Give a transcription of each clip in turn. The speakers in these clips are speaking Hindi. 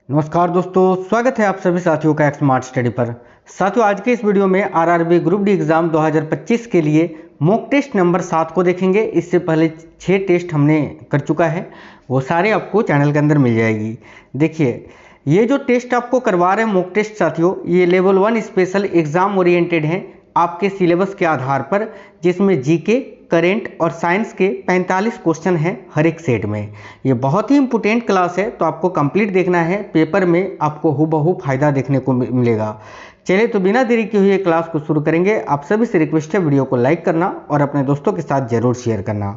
नमस्कार दोस्तों, स्वागत है आप सभी साथियों का एक स्मार्ट स्टडी पर। साथियों, आज के इस वीडियो में आरआरबी ग्रुप डी एग्जाम 2025 के लिए मॉक टेस्ट नंबर 7 को देखेंगे। इससे पहले 6 टेस्ट हमने कर चुका है, वो सारे आपको चैनल के अंदर मिल जाएगी। देखिए, ये जो टेस्ट आपको करवा रहे हैं मॉक टेस्ट साथियों, ये लेवल 1 स्पेशल एग्जाम ओरिएंटेड हैं आपके सिलेबस के आधार पर, जिसमें जीके, करेंट और साइंस के 45 क्वेश्चन हैं हर एक सेट में। ये बहुत ही इंपॉर्टेंट क्लास है, तो आपको कंप्लीट देखना है। पेपर में आपको हूबहू फायदा देखने को मिलेगा। चलिए, तो बिना देरी किए हुए क्लास को शुरू करेंगे। आप सभी से रिक्वेस्ट है वीडियो को लाइक करना और अपने दोस्तों के साथ जरूर शेयर करना।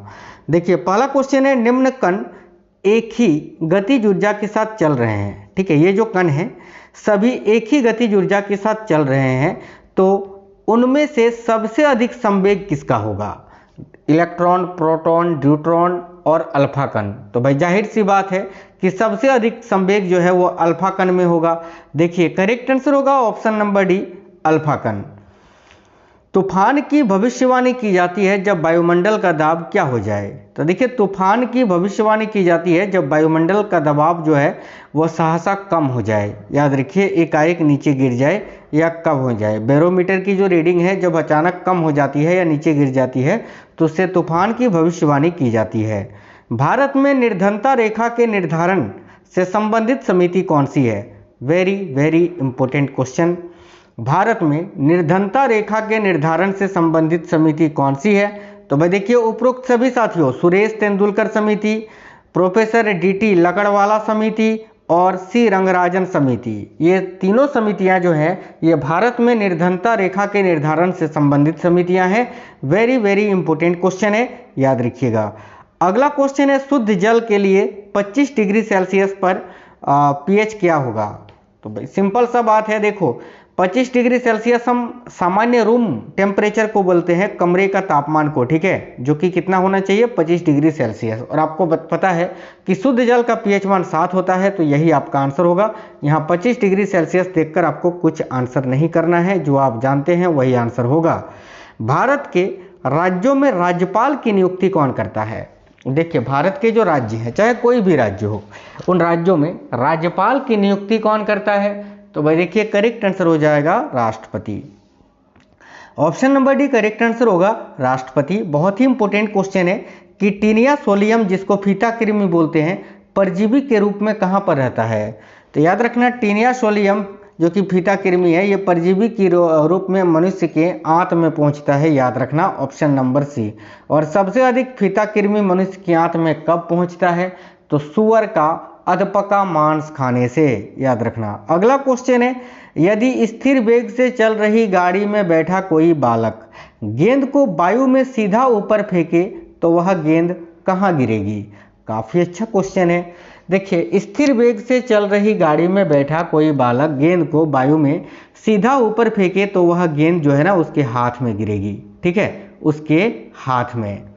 देखिए, पहला क्वेश्चन है, निम्न कण एक ही गतिज ऊर्जा के साथ चल रहे हैं। ठीक है, ये जो कण है सभी एक ही गतिज ऊर्जा के साथ चल रहे हैं, तो उनमें से सबसे अधिक संवेग किसका होगा? इलेक्ट्रॉन, प्रोटॉन, न्यूट्रॉन और अल्फा कण। तो भाई जाहिर सी बात है कि सबसे अधिक संवेग जो है वो अल्फा कण में होगा। देखिए, करेक्ट आंसर होगा ऑप्शन नंबर डी, अल्फा कण। तूफान की भविष्यवाणी की जाती है जब वायुमंडल का दाब क्या हो जाए? तो देखिए, तूफान की भविष्यवाणी की जाती है जब वायुमंडल का दबाव जो है वह सहसा कम हो जाए। याद रखिए, एकाएक नीचे गिर जाए या कम हो जाए। बैरोमीटर की जो रीडिंग है जब अचानक कम हो जाती है या नीचे गिर जाती है, तो उससे तूफान की भविष्यवाणी की जाती है। भारत में निर्धनता रेखा के निर्धारण से संबंधित समिति कौन सी है? Very very important question. Bharat में निर्धनता रेखा के निर्धारण से संबंधित समिति कौन सी है? तो भाई देखिए, उपरोक्त सभी साथियों, सुरेश तेंदुलकर समिति, प्रोफेसर डीटी लकड़वाला समिति और सी रंगराजन समिति, ये तीनों समितियां जो हैं ये भारत में निर्धनता रेखा के निर्धारण से संबंधित समितियां हैं। वेरी वेरी इंपॉर्टेंट क्वेश्चन है, याद रखिएगा। अगला क्वेश्चन है, शुद्ध जल के लिए 25 डिग्री सेल्सियस पर पीएच क्या होगा? तो भाई सिंपल सा बात है। देखो, 25 डिग्री सेल्सियस हम सामान्य रूम टेम्परेचर को बोलते हैं, कमरे का तापमान को, ठीक है, जो कि कितना होना चाहिए? 25 डिग्री सेल्सियस। और आपको पता है कि शुद्ध जल का पीएच मान 7 होता है, तो यही आपका आंसर होगा। यहाँ 25 डिग्री सेल्सियस देखकर आपको कुछ आंसर नहीं करना है, जो आप जानते हैं वही आंसर होगा। भारत के राज्यों में राज्यपाल की नियुक्ति कौन करता है? देखिए, भारत के जो राज्य हैं, चाहे कोई भी राज्य हो, उन राज्यों में राज्यपाल की नियुक्ति कौन करता है? तो भाई देखिए, करेक्ट आंसर हो जाएगा राष्ट्रपति। Option number D correct answer होगा राष्ट्रपति। बहुत ही इंपॉर्टेंट क्वेश्चन है कि टीनिया सोलियम, जिसको फीता कृमि बोलते हैं, परजीवी के रूप में कहां पर रहता है? तो याद रखना, टीनिया सोलियम जो कि फीता कृमि है, ये परजीवी के रूप में मनुष्य के आंत में पहुंचता है। याद रखना ऑप्शन नंबर सी। और सबसे अधिक फीता कृमि मनुष्य की आंत में कब पहुंचता है? तो सुअर का अधपका मांस खाने से। याद रखना। अगला क्वेश्चन है, यदि स्थिर वेग से चल रही गाड़ी में बैठा कोई बालक गेंद को वायु में सीधा ऊपर फेंके तो वह गेंद कहां गिरेगी? काफी अच्छा क्वेश्चन है। देखिए, स्थिर वेग से चल रही गाड़ी में बैठा कोई बालक गेंद को वायु में सीधा ऊपर फेंके तो वह गेंद जो है ना उसके हाथ में गिरेगी। ठीक है, उसके हाथ में।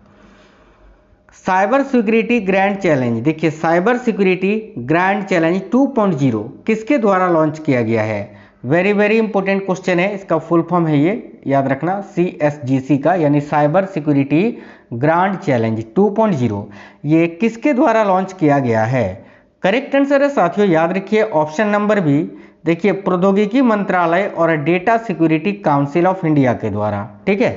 साइबर सिक्योरिटी ग्रैंड चैलेंज, देखिए साइबर सिक्योरिटी ग्रैंड चैलेंज 2.0 किसके द्वारा लॉन्च किया गया है? वेरी वेरी इंपॉर्टेंट क्वेश्चन है। इसका फुल फॉर्म है ये, याद रखना, CSGC का, यानी साइबर सिक्योरिटी ग्रैंड चैलेंज 2.0। ये किसके द्वारा लॉन्च किया गया है? करेक्ट आंसर है साथियों, याद रखिए ऑप्शन नंबर बी। देखिए, प्रौद्योगिकी मंत्रालय और data security council of India के द्वारा। ठीक है,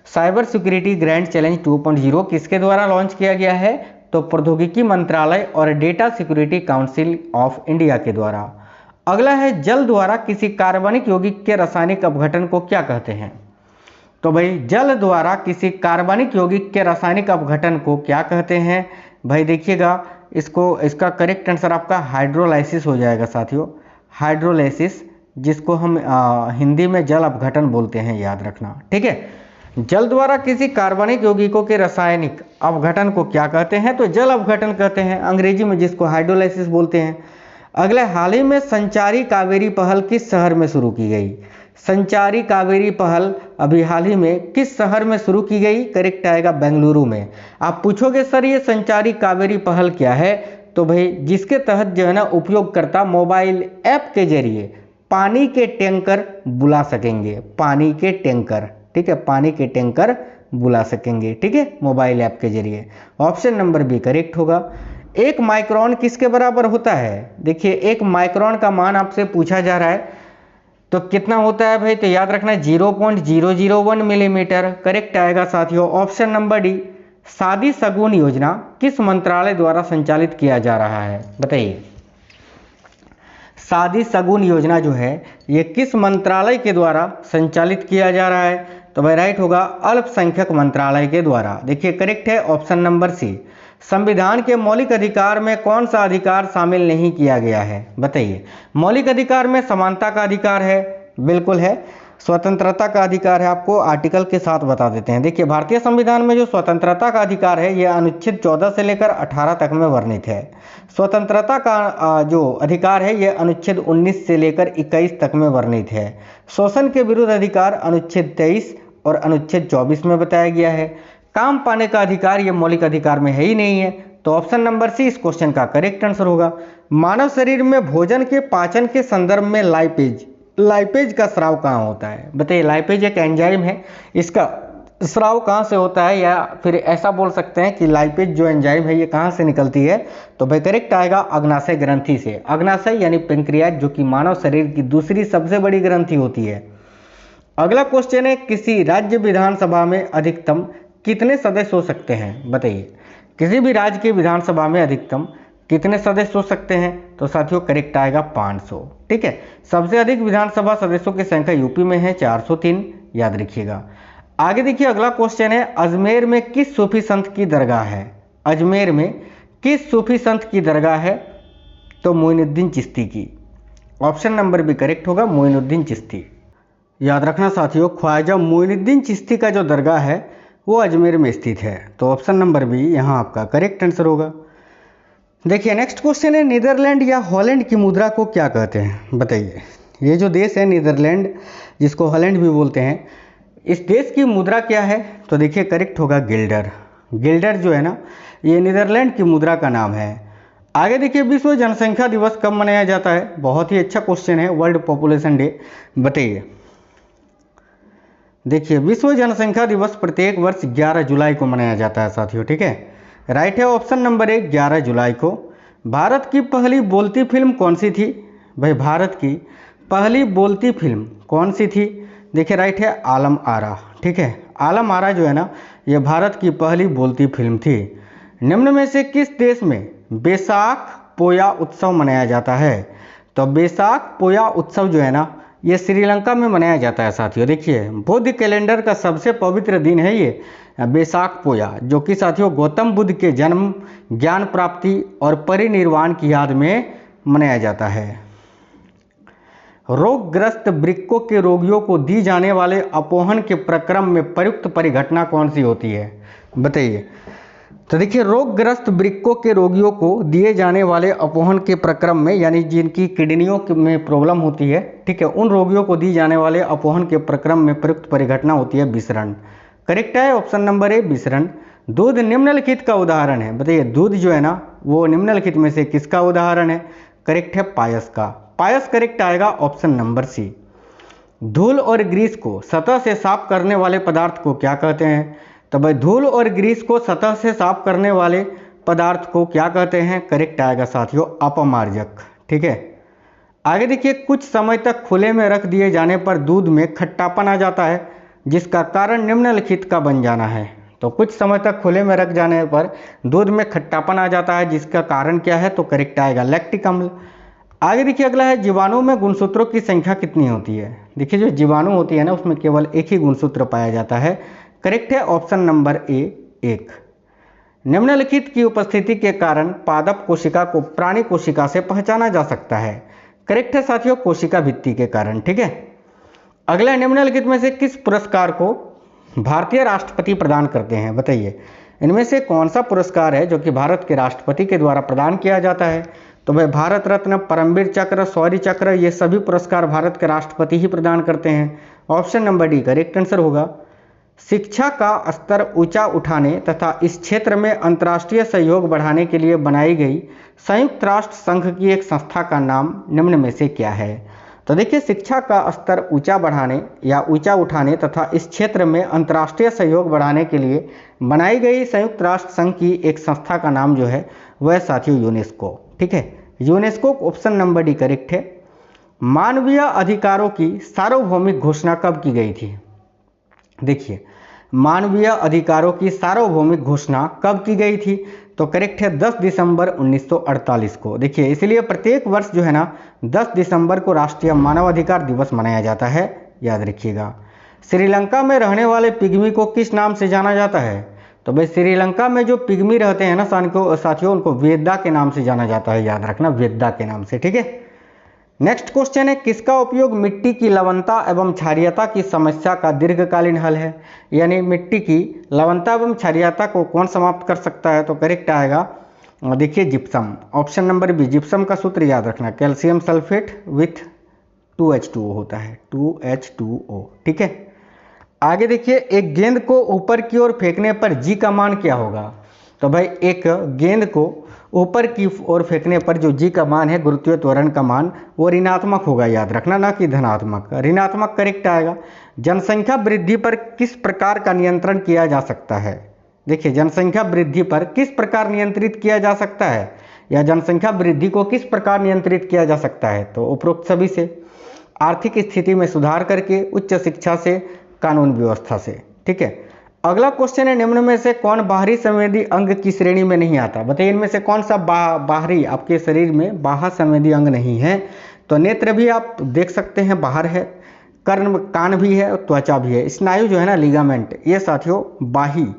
साइबर सिक्योरिटी ग्रैंड चैलेंज 2.0 किसके द्वारा लॉन्च किया गया है? तो प्रौद्योगिकी मंत्रालय और data security council of India के द्वारा। अगला है, जल द्वारा किसी कार्बनिक यौगिक के रासायनिक अपघटन को क्या कहते हैं? तो भाई, जल द्वारा किसी कार्बनिक यौगिक के रासायनिक अपघटन को क्या कहते हैं? भाई देखिएगा, इसका करेक्ट आंसर आपका हाइड्रोलाइसिस हो जाएगा साथियों। हाइड्रोलाइसिस, जिसको हम हिंदी में जल अपघटन बोलते हैं, याद रखना। ठीक है, जल द्वारा किसी कार्बनिक यौगिकों के रासायनिक अपघटन को क्या कहते हैं? तो जल अपघटन कहते हैं अंग्रेजी में, जिसको हाइड्रोलाइसिस बोलते हैं। अगला, हाल ही में संचारी कावेरी पहल किस शहर में शुरू की गई? संचारी कावेरी पहल अभी हाल ही में किस शहर में शुरू की गई? करेक्ट आएगा बेंगलुरु में। आप पूछोगे सर ये संचारी कावेरी पहल क्या है? तो भाई, जिसके तहत जो है ना उपयोगकर्ता मोबाइल ऐप के जरिए पानी के टैंकर बुला सकेंगे। पानी के टैंकर, ठीक है, पानी के टैंकर बुला सकेंगे। ठीक है, मोबाइल ऐप के जरिए। ऑप्शन नंबर बी करेक्ट होगा। एक माइक्रोन किसके बराबर होता है? देखिए एक माइक्रोन का मान आपसे पूछा जा रहा है तो कितना होता है भाई? तो याद रखना 0.001 मिलीमीटर। करेक्ट आएगा साथियों ऑप्शन नंबर डी। शादी शगुन योजना किस मंत्रालय द्वारा संचालित किया जा रहा है? बताइए शादी शगुन योजना जो है ये किस मंत्रालय के द्वारा संचालित किया जा रहा है? तो भाई राइट होगा अल्पसंख्यक मंत्रालय के द्वारा। देखिए करेक्ट है ऑप्शन नंबर सी। संविधान के मौलिक अधिकार में कौन सा अधिकार शामिल नहीं किया गया है? बताइए मौलिक अधिकार में समानता का अधिकार है, बिल्कुल है। स्वतंत्रता का अधिकार है, आपको आर्टिकल के साथ बता देते हैं। देखिए भारतीय संविधान में जो स्वतंत्रता का अधिकार है यह अनुच्छेद 14 से लेकर 18 तक में वर्णित है। स्वतंत्रता का जो अधिकार है यह अनुच्छेद 19 से लेकर 21 तक में वर्णित है। शोषण के विरुद्ध अधिकार अनुच्छेद 23 और अनुच्छेद 24 में बताया गया है। काम पाने का अधिकार ये मौलिक अधिकार में है ही नहीं है, तो ऑप्शन नंबर सी इस क्वेश्चन का करेक्ट आंसर होगा। मानव शरीर में भोजन के पाचन के संदर्भ में लाइपेज का स्राव कहाँ होता है? बताइए लाइपेज एक एंजाइम है, इसका स्राव कहाँ से होता है, या फिर ऐसा बोल सकते हैं कि लाइपेज जो एंजाइम है ये कहाँ से निकलती है? तो भाई करेक्ट आएगा अग्नाशय ग्रंथि से। अग्नाशय यानी पेंक्रियाज जो कि मानव शरीर की दूसरी सबसे बड़ी ग्रंथि होती है। अगला क्वेश्चन है किसी राज्य विधानसभा में अधिकतम कितने सदस्य हो सकते हैं? बताइए किसी भी राज्य की विधानसभा में अधिकतम कितने सदस्य हो सकते हैं? तो साथियों करेक्ट आएगा 500। ठीक है, सबसे अधिक विधानसभा सदस्यों की संख्या यूपी में है 403, याद रखिएगा। आगे देखिए अगला क्वेश्चन है अजमेर में किस सूफी संत की दरगाह है? अजमेर में किस सूफी संत की दरगाह है? तो मोइनुद्दीन चिश्ती की। ऑप्शन नंबर भी करेक्ट होगा मोइनुद्दीन चिश्ती। याद रखना साथियों ख्वाजा मोइनुद्दीन चिश्ती का जो दरगाह है वो अजमेर में स्थित है, तो ऑप्शन नंबर भी यहाँ आपका करेक्ट आंसर होगा। देखिए नेक्स्ट क्वेश्चन है नीदरलैंड या हॉलैंड की मुद्रा को क्या कहते हैं? बताइए ये जो देश है नीदरलैंड जिसको हॉलैंड भी बोलते हैं, इस देश की मुद्रा क्या है? तो देखिए करेक्ट होगा गिल्डर। गिल्डर जो है ना ये नीदरलैंड की मुद्रा का नाम है। आगे देखिए विश्व जनसंख्या दिवस कब मनाया जाता है? बहुत ही अच्छा क्वेश्चन है, वर्ल्ड पॉपुलेशन डे। बताइए देखिए विश्व जनसंख्या दिवस प्रत्येक वर्ष 11 जुलाई को मनाया जाता है साथियों। ठीक है, राइट है ऑप्शन नंबर 1 11 जुलाई को। भारत की पहली बोलती फिल्म कौन सी थी? भाई भारत की पहली बोलती फिल्म कौन सी थी? देखिए राइट है आलम आरा। ठीक है, आलम आरा जो है ना ये भारत की पहली बोलती फिल्म थी। निम्न में से किस देश में बैसाख पोया उत्सव मनाया जाता है? तो बैसाख पोया उत्सव जो है ना ये श्रीलंका में मनाया जाता है साथियों। देखिए बौद्ध कैलेंडर का सबसे पवित्र दिन है ये बैसाख पोया, जो कि साथियों गौतम बुद्ध के जन्म, ज्ञान प्राप्ति और परिनिर्वाण की याद में मनाया जाता है। रोगग्रस्त वृक्कों के रोगियों को दी जाने वाले अपोहन के प्रक्रम में प्रयुक्त परिघटना कौन सी होती है? बताइए। तो देखिए रोगग्रस्त वृक्कों के रोगियों को दिए जाने वाले अपोहन के प्रक्रम में, यानी जिनकी किडनियों में प्रॉब्लम होती है, ठीक है, उन रोगियों को दी जाने वाले अपोहन के प्रक्रम में प्रयुक्त परिघटना होती है विसरण। करेक्ट है ऑप्शन नंबर ए विसरण। दूध निम्नलिखित का उदाहरण है। बताइए दूध जो है ना वो निम्नलिखित में से किसका उदाहरण है? करेक्ट है पायस का। पायस करेक्ट आएगा ऑप्शन नंबर सी। धूल और ग्रीस को सतह से साफ करने वाले पदार्थ को क्या कहते हैं? तो भाई धूल और ग्रीस को सतह से साफ करने वाले पदार्थ को क्या कहते हैं? करेक्ट आएगा साथियों अपमार्जक। ठीक है, आगे देखिए कुछ समय तक खुले में रख दिए जाने पर दूध में खट्टापन आ जाता है, जिसका कारण निम्नलिखित का बन जाना है। तो कुछ समय तक खुले में रख जाने पर दूध में खट्टापन आ जाता है, जिसका कारण क्या है? तो करेक्ट आएगा लैक्टिक अम्ल। आगे देखिए अगला है जीवाणु में गुणसूत्रों की संख्या कितनी होती है? देखिए जो जीवाणु होती है ना उसमें केवल एक ही गुणसूत्र पाया जाता है। करेक्ट है ऑप्शन नंबर ए 1। निम्नलिखित की उपस्थिति के कारण पादप कोशिका को प्राणी कोशिका से पहचाना जा सकता है। करेक्ट है साथियों कोशिका भित्ति के कारण। ठीक है, अगला निम्नलिखित में से किस पुरस्कार को भारतीय राष्ट्रपति प्रदान करते हैं? बताइए इनमें से कौन सा पुरस्कार है जो कि भारत के राष्ट्रपति के द्वारा प्रदान किया जाता है? तो भाई भारत रत्न, परमवीर चक्र, शौर्य चक्र, ये सभी पुरस्कार भारत के राष्ट्रपति ही प्रदान करते हैं। Option number D correct answer होगा। शिक्षा का स्तर ऊंचा उठाने तथा इस क्षेत्र में अंतर्राष्ट्रीय सहयोग बढ़ाने के लिए बनाई गई संयुक्त राष्ट्र संघ की एक संस्था का नाम निम्न में से क्या है? तो देखिए, शिक्षा का स्तर ऊंचा बढ़ाने या ऊंचा उठाने तथा इस क्षेत्र में अंतर्राष्ट्रीय सहयोग बढ़ाने के लिए बनाई गई संयुक्त राष्ट्र संघ की एक संस्था का नाम जो है वह साथियों यूनेस्को। ठीक है, UNESCO option number D correct है। मानवीय अधिकारों की सार्वभौमिक घोषणा कब की गई थी? देखिए, मानवीय अधिकारों की सार्वभौमिक घोषणा कब की गई थी? तो करेक्ट है 10 दिसंबर 1948 को। देखिए, इसलिए प्रत्येक वर्ष जो है ना 10 दिसंबर को राष्ट्रीय मानवाधिकार दिवस मनाया जाता है, याद रखिएगा। श्रीलंका में रहने वाले पिग्मी को किस नाम से जाना जाता है? तो भाई श्रीलंका में जो पिग्मी रहते हैं ना साथियों, उनको वेदा के नाम से जाना जाता है, याद रखना, वेदा के नाम से। ठीक है, नेक्स्ट क्वेश्चन है, किसका उपयोग मिट्टी की लवणता एवं क्षारीयता की समस्या का दीर्घकालीन हल है? यानी मिट्टी की लवणता एवं क्षारीयता को कौन समाप्त कर सकता है? तो करेक्ट आएगा, देखिए, gypsum. Option number B. Gypsum का सूत्र याद रखना, कैल्शियम सल्फेट विथ 2H2O होता है, 2H2O। ठीक है, आगे देखिए, एक गेंद को ऊपर की ओर फेंकने पर जी का मान क्या होगा? तो भाई एक गेंद को ऊपर की ओर फेंकने पर जो जी का मान है, गुरुत्वीय त्वरण का मान, वो ऋणात्मक होगा, याद रखना, ना कि धनात्मक। ऋणात्मक करेक्ट आएगा। जनसंख्या वृद्धि पर किस प्रकार का नियंत्रण किया जा सकता है? देखिए, जनसंख्या वृद्धि पर किस प्रकार नियंत्रित किया जा सकता है, या जनसंख्या वृद्धि को किस प्रकार नियंत्रित किया जा सकता है? तो उपरोक्त सभी से, आर्थिक स्थिति में सुधार करके, उच्च शिक्षा से, कानून व्यवस्था से। ठीक है, अगला क्वेश्चन है, निम्न में से कौन बाहरी संवेदी अंग की श्रेणी में नहीं आता? बताइए, इनमें से कौन सा बाहरी आपके शरीर में बाह्य संवेदी अंग नहीं है? तो नेत्र भी आप देख सकते हैं बाहर है, कान भी है, और त्वचा भी है। स्नायु जो है ना, लिगामेंट, ये साथियों बाह्य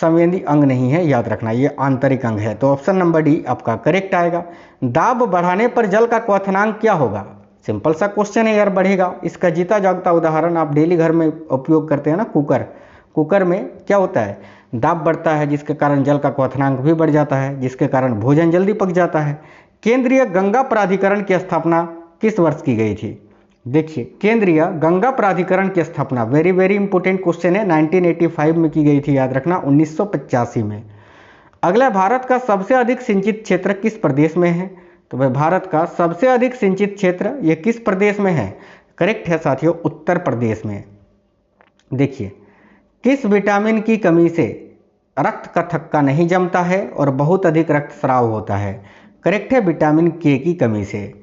संवेदी अंग नहीं है, याद रखना, ये आंतरिक अंग है। तो ऑप्शन नंबर डी आपका करेक्ट आएगा। दाब बढ़ाने पर जल का क्वथनांक क्या होगा? सिंपल सा क्वेश्चन है यार, बढ़ेगा। इसका जीता जागता उदाहरण आप डेली घर में उपयोग करते हैं ना, कुकर में क्या होता है, दाब बढ़ता है, जिसके कारण जल का क्वथनांक भी बढ़ जाता है, जिसके कारण भोजन जल्दी पक जाता है। केंद्रीय गंगा प्राधिकरण की स्थापना किस वर्ष की गई थी? देखिए, केंद्रीय गंगा प्राधिकरण की स्थापना, वेरी वेरी इंपॉर्टेंट क्वेश्चन है, 1985 में की गई थी, याद रखना, 1985 में। अगला, भारत का सबसे अधिक सिंचित क्षेत्र किस प्रदेश में है? तो भाई भारत का सबसे अधिक सिंचित क्षेत्र ये किस प्रदेश में है? करेक्ट है साथियों, उत्तर प्रदेश में। देखिए, किस विटामिन की कमी से रक्त का थक्का नहीं जमता है और बहुत अधिक रक्तस्राव होता है? करेक्ट है, विटामिन के की कमी से।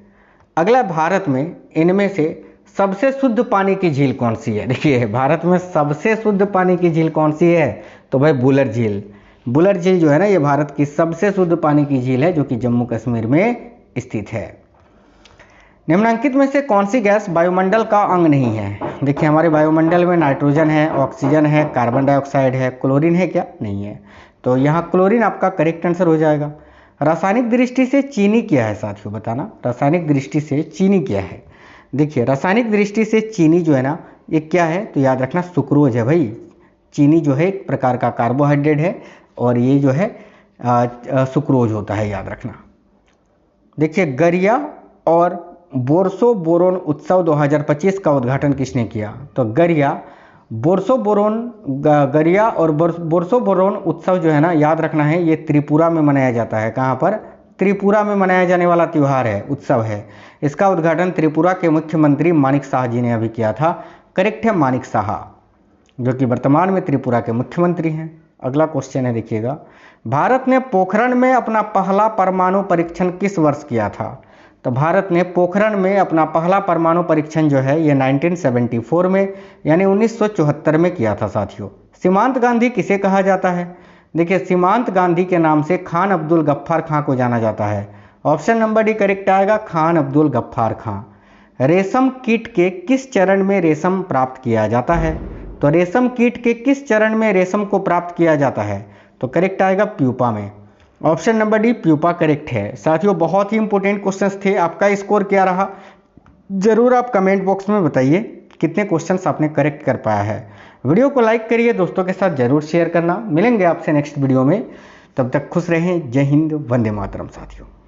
अगला, भारत में इनमें से सबसे शुद्ध पानी की झील कौन सी है? देखिए, भारत में सबसे शुद्ध पानी की झील कौन सी है? तो भाई बुलर झील। बुलर झील जो है ना, ये भारत की सबसे शुद्ध पानी की झील है, जो कि जम्मू कश्मीर में स्थित है। निम्नलिखित में से कौन सी गैस वायुमंडल का अंग नहीं है? देखिए, हमारे वायुमंडल में नाइट्रोजन है, ऑक्सीजन है, कार्बन डाइऑक्साइड है, क्लोरीन है क्या? नहीं है। तो यहाँ क्लोरीन आपका करेक्ट आंसर हो जाएगा। रासायनिक दृष्टि से चीनी क्या है साथियों, बताना, रासायनिक दृष्टि से चीनी क्या है? देखिए, रासायनिक दृष्टि से चीनी जो है ना, ये क्या है? तो याद रखना, सुक्रोज है भाई। चीनी जो है एक प्रकार का कार्बोहाइड्रेट है, और ये जो है सुक्रोज होता है, याद रखना। देखिए, गरिया और बोर्सो बोरोन उत्सव 2025 का उद्घाटन किसने किया? तो गरिया और बोर्सो बोरोन उत्सव जो है ना, याद रखना है, ये त्रिपुरा में मनाया जाता है। कहाँ पर? त्रिपुरा में मनाया जाने वाला त्यौहार है, उत्सव है। इसका उद्घाटन त्रिपुरा के मुख्यमंत्री मानिक शाह जी ने अभी किया था। करेक्ट है, मानिक शाह, जो कि वर्तमान में त्रिपुरा के मुख्यमंत्री हैं। अगला क्वेश्चन है, देखिएगा, भारत ने पोखरण में अपना पहला परमाणु परीक्षण किस वर्ष किया था? तो भारत ने पोखरण में अपना पहला परमाणु परीक्षण जो है ये 1974 में, यानी 1974 में किया था साथियों। सीमांत गांधी किसे कहा जाता है? देखिए, सीमांत गांधी के नाम से खान अब्दुल गफ्फार खां को जाना जाता है। ऑप्शन नंबर डी करेक्ट आएगा, खान अब्दुल गफ्फार खां। रेशम कीट के किस चरण में रेशम प्राप्त किया जाता है? तो रेशम कीट के किस चरण में रेशम को प्राप्त किया जाता है? तो करेक्ट आएगा, प्यूपा में। Option number D pupa correct है। साथियों, बहुत ही इंपॉर्टेंट क्वेश्चंस थे। आपका स्कोर क्या रहा जरूर आप कमेंट बॉक्स में बताइए, कितने क्वेश्चंस आपने करेक्ट कर पाया है। वीडियो को लाइक करिए, दोस्तों के साथ जरूर शेयर करना। मिलेंगे आपसे नेक्स्ट वीडियो में, तब तक खुश रहें। जय हिंद, वंदे मातरम साथियों।